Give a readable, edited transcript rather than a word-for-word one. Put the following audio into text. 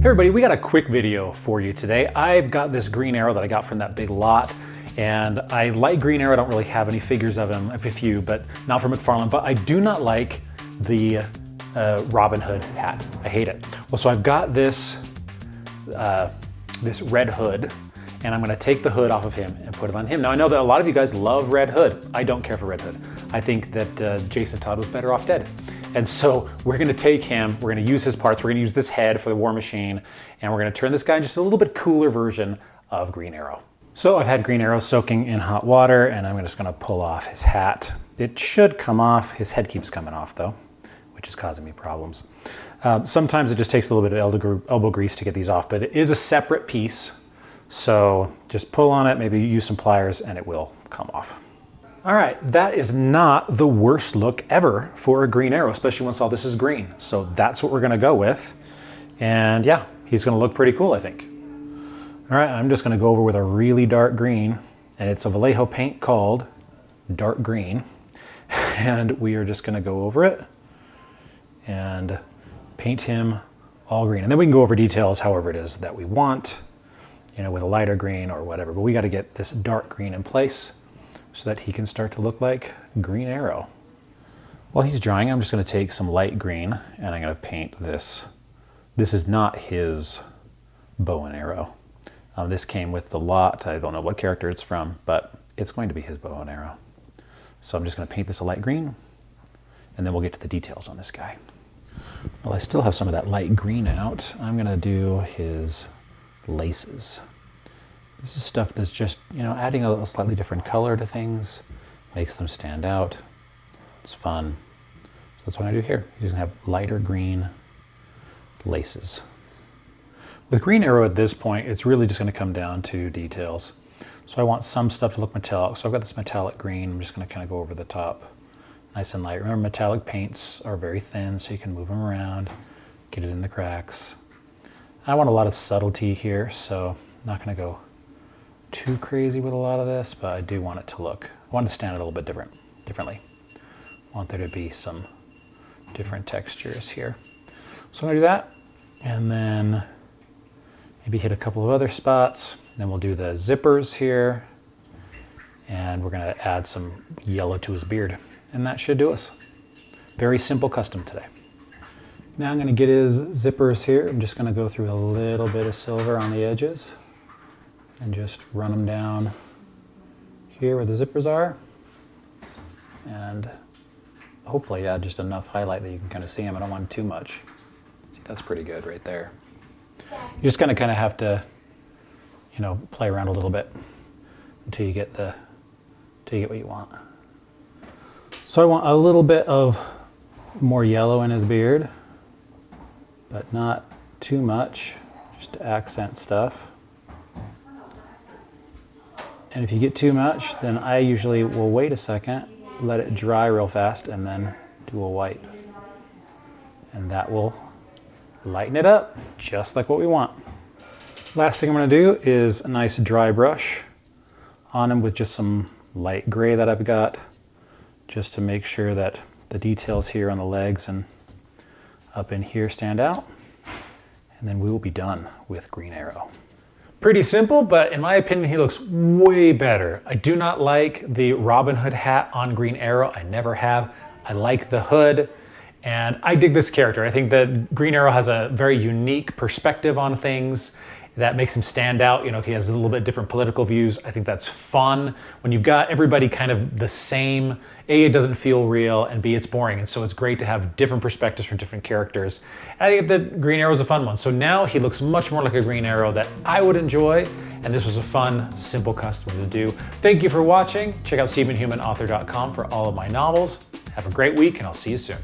Hey everybody, we got a quick video for you today. I've got this Green Arrow that I got from that big lot, and I like Green Arrow. I don't really have any figures of him, I have a few, but not from McFarlane. But I do not like the Robin Hood hat. I hate it. Well, so I've got this this red hood, and I'm gonna take the hood off of him and put it on him. Now I know that a lot of you guys love Red Hood. I don't care for Red Hood. I think that Jason Todd was better off dead. And so we're gonna take him, we're gonna use his parts, we're gonna use this head for the War Machine, and we're gonna turn this guy into just a little bit cooler version of Green Arrow. So I've had Green Arrow soaking in hot water, and I'm just gonna pull off his hat. It should come off. His head keeps coming off though, which is causing me problems. Sometimes it just takes a little bit of elbow grease to get these off, but it is a separate piece. So just pull on it, maybe use some pliers, and it will come off. All right, that is not the worst look ever for a Green Arrow, especially once all this is green. So that's what we're gonna go with. And yeah, he's gonna look pretty cool, I think. All right, I'm just gonna go over with a really dark green, and it's a Vallejo paint called Dark Green. And we are just gonna go over it and paint him all green. And then we can go over details however it is that we want, you know, with a lighter green or whatever. But we gotta get this dark green in place so that he can start to look like Green Arrow. While he's drying, I'm just gonna take some light green and I'm gonna paint this. This is not his bow and arrow. This came with the lot. I don't know what character it's from, but it's going to be his bow and arrow. So I'm just gonna paint this a light green, and then we'll get to the details on this guy. Well, I still have some of that light green out. I'm gonna do his laces. This is stuff that's just, you know, adding a slightly different color to things, makes them stand out. It's fun. So that's what I do here. You're just gonna have lighter green laces. With Green Arrow at this point, it's really just gonna come down to details. So I want some stuff to look metallic. So I've got this metallic green. I'm just gonna kind of go over the top, nice and light. Remember, metallic paints are very thin, so you can move them around, get it in the cracks. I want a lot of subtlety here, so I'm not gonna go too crazy with a lot of this, but I do want it to look, I want it to stand out a little bit differently. I want there to be some different textures here. So I'm gonna do that, and then maybe hit a couple of other spots. Then we'll do the zippers here, and we're gonna add some yellow to his beard, and that should do us. Very simple custom today. Now I'm gonna get his zippers here. I'm just gonna go through a little bit of silver on the edges and just run them down here where the zippers are. And hopefully add just enough highlight that you can kind of see them. I don't want too much. See, that's pretty good right there. You just kind of have to, you know, play around a little bit until you get what you want. So I want a little bit of more yellow in his beard, but not too much, just to accent stuff. And if you get too much, then I usually will wait a second, let it dry real fast, and then do a wipe. And that will lighten it up, just like what we want. Last thing I'm gonna do is a nice dry brush on him with just some light gray that I've got, just to make sure that the details here on the legs and up in here stand out. And then we will be done with Green Arrow. Pretty simple, but in my opinion, he looks way better. I do not like the Robin Hood hat on Green Arrow. I never have. I like the hood, and I dig this character. I think that Green Arrow has a very unique perspective on things that makes him stand out. You know, he has a little bit different political views. I think that's fun. When you've got everybody kind of the same, A, it doesn't feel real, and B, it's boring. And so it's great to have different perspectives from different characters. I think that Green Arrow is a fun one. So now he looks much more like a Green Arrow that I would enjoy. And this was a fun, simple custom to do. Thank you for watching. Check out StephenHumanAuthor.com for all of my novels. Have a great week, and I'll see you soon.